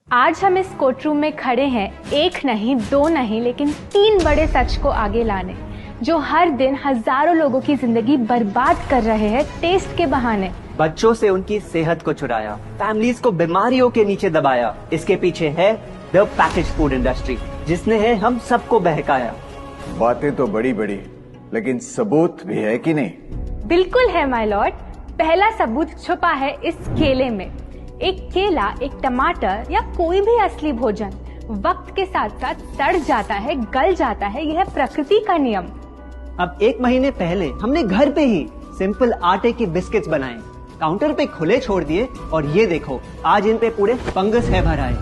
आज हम इस कोर्ट रूम में खड़े हैं, एक नहीं, दो नहीं, लेकिन 3 बड़े सच को आगे लाने, जो हर दिन हजारों लोगों की जिंदगी बर्बाद कर रहे हैं टेस्ट के बहाने। बच्चों से उनकी सेहत को चुराया, फैमिलीज को बीमारियों के नीचे दबाया। इसके पीछे है द पैकेज फूड इंडस्ट्री, जिसने है हम सबको बहकाया। बातें तो बड़ी बड़ी, लेकिन सबूत भी है कि नहीं? बिल्कुल है माय लॉर्ड। पहला सबूत छुपा है इस केले में। एक केला, एक टमाटर या कोई भी असली भोजन वक्त के साथ साथ सड़ जाता है, गल जाता है। यह प्रकृति का नियम। अब 1 महीने पहले हमने घर पे ही सिंपल आटे के बिस्किट्स बनाए, काउंटर पे खुले छोड़ दिए, और ये देखो आज इन पे पूरे फंगस है भराए।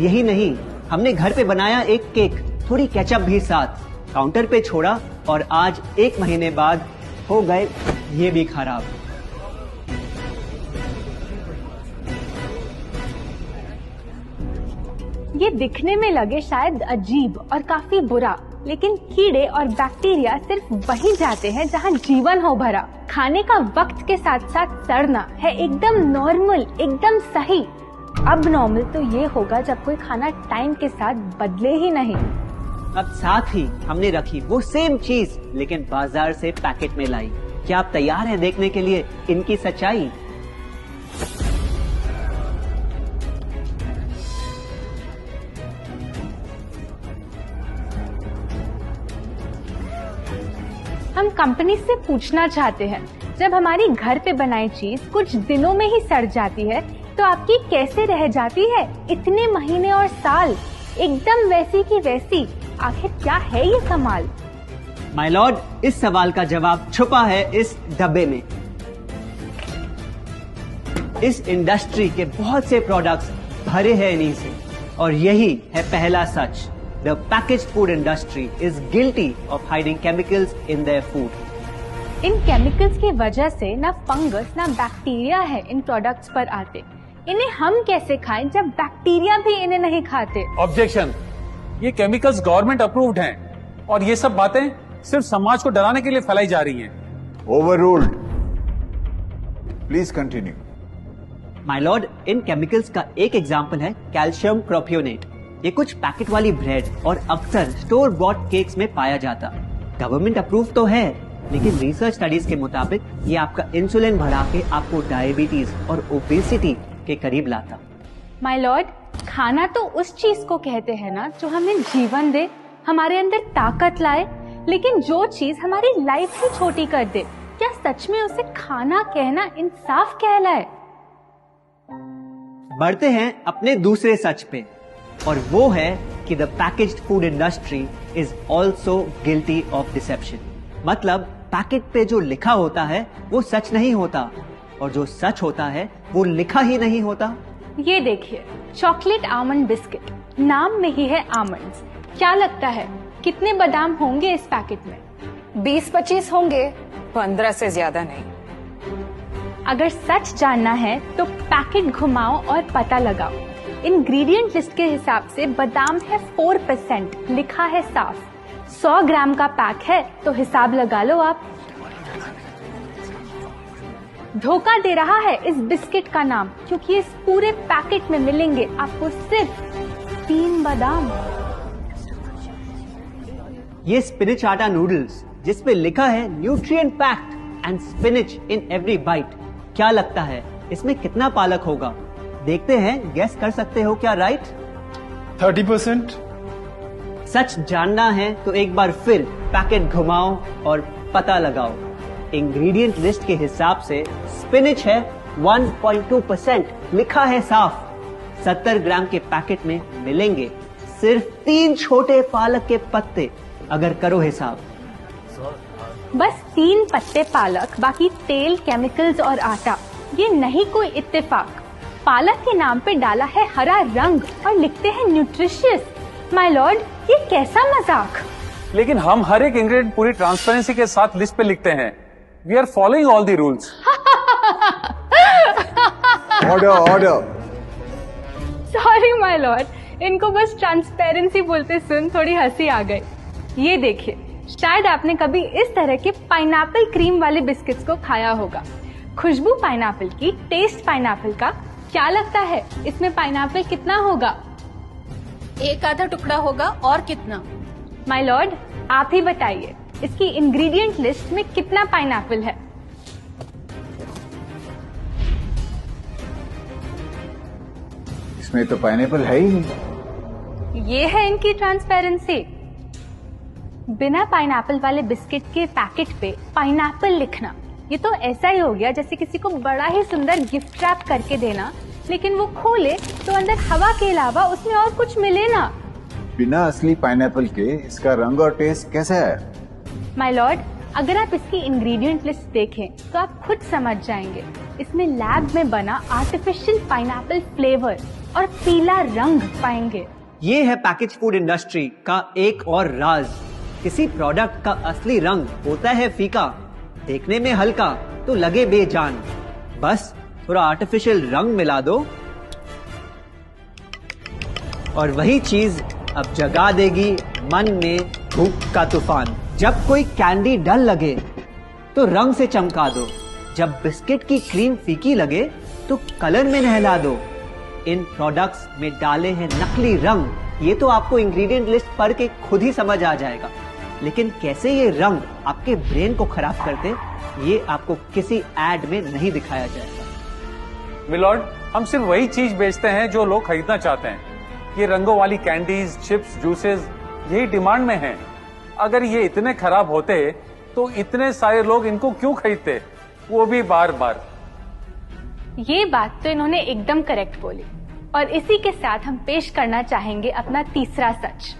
यही नहीं, हमने घर पे बनाया एक केक, थोड़ी केचप भी साथ, काउंटर पे छोड़ा, और आज 1 महीने बाद हो गए ये भी खराब। ये दिखने में लगे शायद अजीब और काफी बुरा, लेकिन कीड़े और बैक्टीरिया सिर्फ वहीं जाते हैं जहां जीवन हो भरा। खाने का वक्त के साथ साथ सड़ना है एकदम नॉर्मल, एकदम सही। अब नॉर्मल तो ये होगा जब कोई खाना टाइम के साथ बदले ही नहीं। अब साथ ही हमने रखी वो सेम चीज, लेकिन बाजार से पैकेट में लाई। क्या आप तैयार हैं देखने के लिए इनकी सच्चाई? हम कंपनी से पूछना चाहते हैं, जब हमारी घर पे बनाई चीज कुछ दिनों में ही सड़ जाती है, तो आपकी कैसे रह जाती है इतने महीने और साल, एकदम वैसी की वैसी? आखिर क्या है ये कमाल? माय लॉर्ड, इस सवाल का जवाब छुपा है इस डब्बे में। इस इंडस्ट्री के बहुत से प्रोडक्ट्स भरे हैं इन्हीं से, और यही है पहला सच। The packaged food industry is guilty of hiding chemicals in their food. In chemicals की वजह से ना फंगस ना बैक्टीरिया है इन प्रोडक्ट्स पर आते। इन्हें हम कैसे खाएं जब बैक्टीरिया भी इन्हें नहीं खाते? ऑब्जेक्शन, ये केमिकल्स गवर्नमेंट अप्रूव्ड हैं, और ये सब बातें सिर्फ समाज को डराने के लिए फैलाई जा रही हैं। Overruled. Please continue. My Lord, in chemicals का एक एग्जाम्पल है कैल्शियम प्रोपियोनेट। ये कुछ पैकेट वाली ब्रेड और अक्सर स्टोर बॉट केक्स में पाया जाता। गवर्नमेंट अप्रूव तो है, लेकिन रिसर्च स्टडीज के मुताबिक ये आपका इंसुलिन बढ़ा के आपको डायबिटीज और ओबेसिटी के करीब लाता। माय लॉर्ड, खाना तो उस चीज को कहते हैं ना जो हमें जीवन दे, हमारे अंदर ताकत लाए, लेकिन जो चीज हमारी लाइफ ही छोटी कर दे, क्या सच में उसे खाना कहना इंसाफ कहलाए? बढ़ते हैं अपने दूसरे सच पे, और वो है कि the packaged food industry is also guilty of deception. मतलब पैकेट पे जो लिखा होता है वो सच नहीं होता, और जो सच होता है वो लिखा ही नहीं होता। ये देखिए, चॉकलेट आमंड बिस्किट, नाम में ही है आमंड्स। क्या लगता है कितने बादाम होंगे इस पैकेट में? 20-25 होंगे, 15 से ज्यादा नहीं। अगर सच जानना है तो पैकेट घुमाओ और पता लगाओ। इंग्रेडिएंट लिस्ट के हिसाब से बादाम है 4%, लिखा है साफ। 100 ग्राम का पैक है तो हिसाब लगा लो आप। धोखा दे रहा है इस बिस्किट का नाम, क्योंकि इस पूरे पैकेट में मिलेंगे आपको सिर्फ 3 बादाम। ये स्पिनच आटा नूडल्स, जिसपे लिखा है nutrient packed and spinach in every bite. क्या लगता है इसमें कितना पालक होगा? देखते हैं, गेस कर सकते हो क्या? राइट, 30%। सच जानना है तो एक बार फिर पैकेट घुमाओ और पता लगाओ। इंग्रेडिएंट लिस्ट के हिसाब से स्पिनच है 1.2%, लिखा है साफ। 70 ग्राम के पैकेट में मिलेंगे सिर्फ 3 छोटे पालक के पत्ते। अगर करो हिसाब, बस 3 पत्ते पालक, बाकी तेल, केमिकल्स और आटा। ये नहीं कोई इत्तेफाक। पालक के नाम पे डाला है हरा रंग और लिखते हैं न्यूट्रिशियस। माय लॉर्ड, ये कैसा मजाक? लेकिन हम हर एक इंग्रेडिएंट पूरी ट्रांसपेरेंसी के साथ लिस्ट पे लिखते हैं। We are following all the rules. Order order. Sorry my lord, इनको बस ट्रांसपेरेंसी बोलते सुन थोड़ी हंसी आ गई। ये देखिए, शायद आपने कभी इस तरह के पाइनएप्पल क्रीम वाले बिस्किट्स को खाया होगा। खुशबू पाइनएप्पल की, टेस्ट पाइनएप्पल का। क्या लगता है इसमें पाइनएप्पल कितना होगा? एक आधा टुकड़ा होगा और कितना? माय लॉर्ड, आप ही बताइए, इसकी इंग्रेडिएंट लिस्ट में कितना पाइनएप्पल है? इसमें तो पाइनएप्पल है ही नहीं। ये है इनकी ट्रांसपेरेंसी। बिना पाइनएप्पल वाले बिस्किट के पैकेट पे पाइनएप्पल लिखना, ये तो ऐसा ही हो गया जैसे किसी को बड़ा ही सुंदर गिफ्ट रैप करके देना, लेकिन वो खोले तो अंदर हवा के अलावा उसमें और कुछ मिले ना। बिना असली पाइनएप्पल के इसका रंग और टेस्ट कैसा है? माय लॉर्ड, अगर आप इसकी इंग्रेडिएंट लिस्ट देखें तो आप खुद समझ जाएंगे। इसमें लैब में बना आर्टिफिशियल पाइनएप्पल फ्लेवर और पीला रंग पाएंगे। ये है पैकेज फूड इंडस्ट्री का एक और राज। किसी प्रोडक्ट का असली रंग होता है फीका, देखने में हल्का तो लगे बेजान। बस थोड़ा आर्टिफिशियल रंग मिला दो और वही चीज अब जगा देगी मन में भूख का तूफान। जब कोई कैंडी डल लगे तो रंग से चमका दो, जब बिस्किट की क्रीम फीकी लगे तो कलर में नहला दो। इन प्रोडक्ट्स में डाले हैं नकली रंग। ये तो आपको इंग्रेडिएंट लिस्ट पढ़ के खुद ही समझ आ जाएगा, लेकिन कैसे ये रंग आपके ब्रेन को खराब करते, ये आपको किसी एड में नहीं दिखाया जाएगा। मिलॉर्ड, हम सिर्फ वही चीज बेचते हैं जो लोग खरीदना चाहते हैं। ये रंगों वाली कैंडीज, चिप्स, जूसेस यही डिमांड में हैं। अगर ये इतने खराब होते तो इतने सारे लोग इनको क्यों खरीदते, वो भी बार बार। ये बात तो इन्होंने एकदम करेक्ट बोली, और इसी के साथ हम पेश करना चाहेंगे अपना तीसरा सच।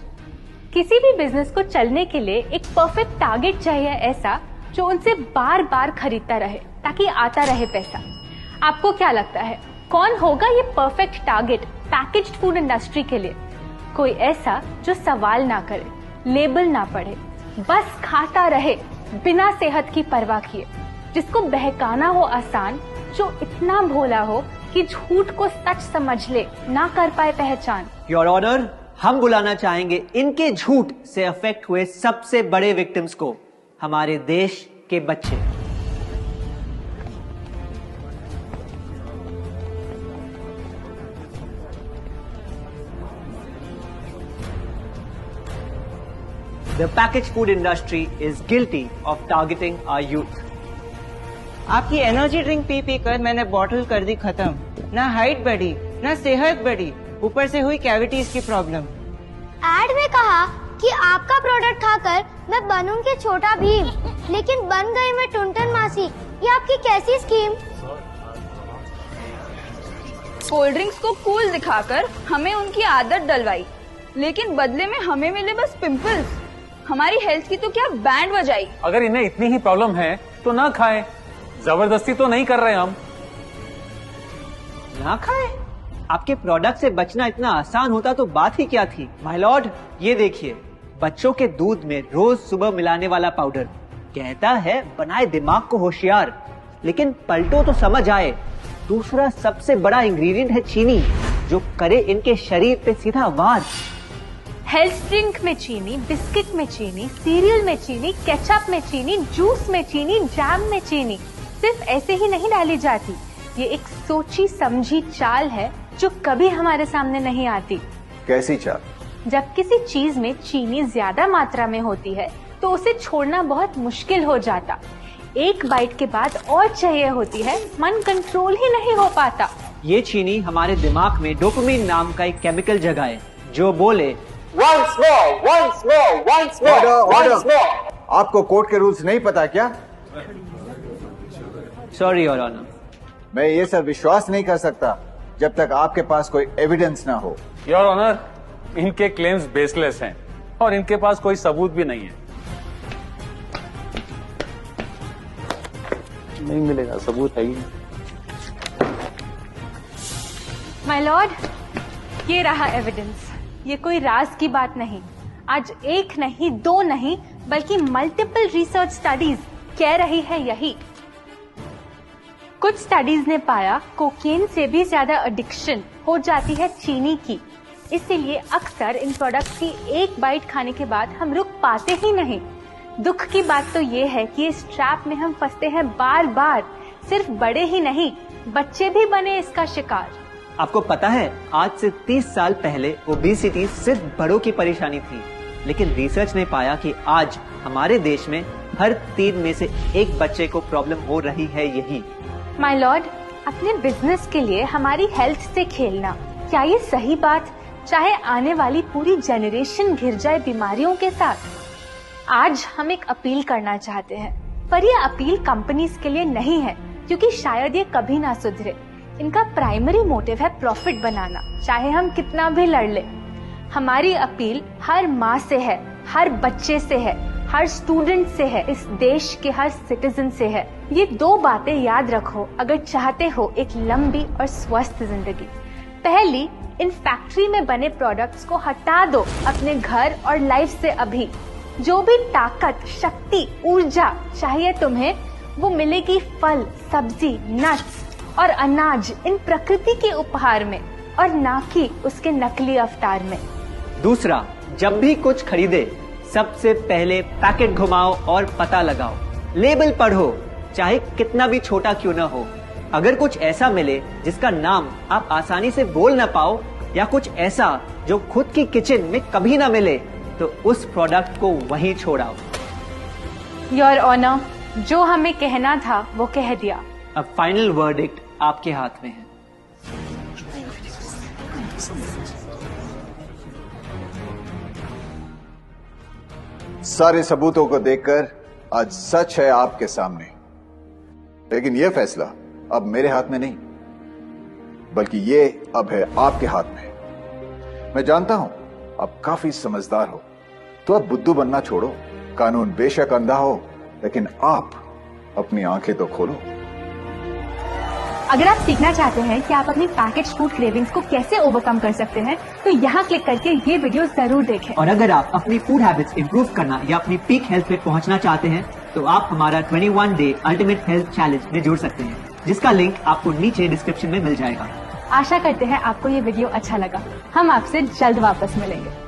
किसी भी बिजनेस को चलने के लिए एक परफेक्ट टारगेट चाहिए, ऐसा जो उनसे बार बार खरीदता रहे ताकि आता रहे पैसा। आपको क्या लगता है कौन होगा ये perfect target packaged food industry के लिए? कोई ऐसा जो सवाल ना करे, लेबल ना पढ़े, बस खाता रहे बिना सेहत की परवाह किए, जिसको बहकाना हो आसान, जो इतना भोला हो कि झूठ को सच समझ ले, ना कर पाए पहचान। योर ऑनर, हम बुलाना चाहेंगे इनके झूठ से अफेक्ट हुए सबसे बड़े विक्टिम्स को, हमारे देश के बच्चे। The packaged food industry is guilty of targeting our youth. आपकी एनर्जी ड्रिंक पी पी कर मैंने बॉटल कर दी खत्म। ना हाइट बढ़ी, ना सेहत बढ़ी, ऊपर से हुई कैविटीज की प्रॉब्लम। एड में कहा कि आपका प्रोडक्ट खाकर मैं बनूंगी छोटा भीम, लेकिन बन गई मैं टुनटन मासी। ये आपकी कैसी स्कीम? कोल्ड ड्रिंक्स को कूल दिखाकर हमें उनकी आदत डलवाई, लेकिन बदले में हमें मिले बस पिंपल्स। हमारी हेल्थ की तो क्या बैंड बजाई। अगर इन्हें इतनी ही प्रॉब्लम है तो ना खाएं, जबरदस्ती तो नहीं कर रहे हम। ना खाएं? आपके प्रोडक्ट से बचना इतना आसान होता तो बात ही क्या थी। माय लॉर्ड, ये देखिए, बच्चों के दूध में रोज सुबह मिलाने वाला पाउडर कहता है बनाए दिमाग को होशियार, लेकिन पलटो तो समझ आए। दूसरा सबसे बड़ा इंग्रेडिएंट है चीनी, जो करे इनके शरीर पे सीधा वार। हेल्थ ड्रिंक में चीनी, बिस्किट में चीनी, सीरियल में चीनी, केचप में चीनी, जूस में चीनी, जैम में चीनी सिर्फ ऐसे ही नहीं डाली जाती। ये एक सोची समझी चाल है जो कभी हमारे सामने नहीं आती। कैसी चाल? जब किसी चीज में चीनी ज्यादा मात्रा में होती है तो उसे छोड़ना बहुत मुश्किल हो जाता। एक बाइट के बाद और चाहिए होती है, मन कंट्रोल ही नहीं हो पाता। ये चीनी हमारे दिमाग में डोपामिन नाम का एक केमिकल जगाए, जो बोले once more, once more, once more, once more. आपको कोर्ट के रूल्स नहीं पता क्या? Sorry your honour. मैं ये सब विश्वास नहीं कर सकता जब तक आपके पास कोई एविडेंस ना हो। योर ऑनर, इनके क्लेम्स बेसलेस हैं और इनके पास कोई सबूत भी नहीं है। नहीं मिलेगा, सबूत है ही नहीं। माय लॉर्ड, ये रहा एविडेंस। ये कोई राज की बात नहीं। आज एक नहीं, दो नहीं, बल्कि मल्टीपल रिसर्च स्टडीज कह रही है यही। कुछ स्टडीज ने पाया कोकेन से भी ज्यादा एडिक्शन हो जाती है चीनी की। इसीलिए अक्सर इन प्रोडक्ट्स की एक बाइट खाने के बाद हम रुक पाते ही नहीं। दुख की बात तो ये है कि इस ट्रैप में हम फंसते हैं बार बार। सिर्फ बड़े ही नहीं, बच्चे भी बने इसका शिकार। आपको पता है, आज से 30 साल पहले ओबेसिटी सिर्फ बड़ों की परेशानी थी, लेकिन रिसर्च ने पाया कि आज हमारे देश में हर 3 में से 1 बच्चे को प्रॉब्लम हो रही है यही। माय लॉर्ड, अपने बिजनेस के लिए हमारी हेल्थ से खेलना, क्या ये सही बात, चाहे आने वाली पूरी जनरेशन घिर जाए बीमारियों के साथ? आज हम एक अपील करना चाहते हैं, पर ये अपील कंपनीज के लिए नहीं है, क्योंकि शायद ये कभी ना सुधरे। इनका प्राइमरी मोटिव है प्रॉफिट बनाना, चाहे हम कितना भी लड़ ले। हमारी अपील हर माँ से है, हर बच्चे से है, हर स्टूडेंट से है, इस देश के हर सिटीजन से है। ये 2 बातें याद रखो अगर चाहते हो एक लंबी और स्वस्थ जिंदगी। पहली, इन फैक्ट्री में बने प्रोडक्ट्स को हटा दो अपने घर और लाइफ से अभी। जो भी ताकत, शक्ति, ऊर्जा चाहिए तुम्हें, वो मिलेगी फल, सब्जी, नट्स और अनाज इन प्रकृति के उपहार में, और ना कि उसके नकली अवतार में। दूसरा, जब भी कुछ खरीदे सबसे पहले पैकेट घुमाओ और पता लगाओ। लेबल पढ़ो, चाहे कितना भी छोटा क्यों ना हो। अगर कुछ ऐसा मिले जिसका नाम आप आसानी से बोल ना पाओ, या कुछ ऐसा जो खुद की किचन में कभी ना मिले, तो उस प्रोडक्ट को वहीं छोड़ाओ। योर ऑनर, जो हमें कहना था वो कह दिया। अब फाइनल वर्डिक्ट आपके हाथ में है। सारे सबूतों को देखकर आज सच है आपके सामने, लेकिन यह फैसला अब मेरे हाथ में नहीं, बल्कि ये अब है आपके हाथ में। मैं जानता हूं आप काफी समझदार हो, तो अब बुद्धू बनना छोड़ो। कानून बेशक अंधा हो, लेकिन आप अपनी आंखें तो खोलो। अगर आप सीखना चाहते हैं कि आप अपनी पैकेज फूड क्रेविंग्स को कैसे ओवरकम कर सकते हैं, तो यहाँ क्लिक करके ये वीडियो जरूर देखें। और अगर आप अपनी फूड हैबिट्स इंप्रूव करना या अपनी पीक हेल्थ पे पहुँचना चाहते हैं, तो आप हमारा 21 डे अल्टीमेट हेल्थ चैलेंज में जुड़ सकते हैं, जिसका लिंक आपको नीचे डिस्क्रिप्शन में मिल जाएगा। आशा करते हैं आपको ये वीडियो अच्छा लगा। हम आपसे जल्द वापस मिलेंगे।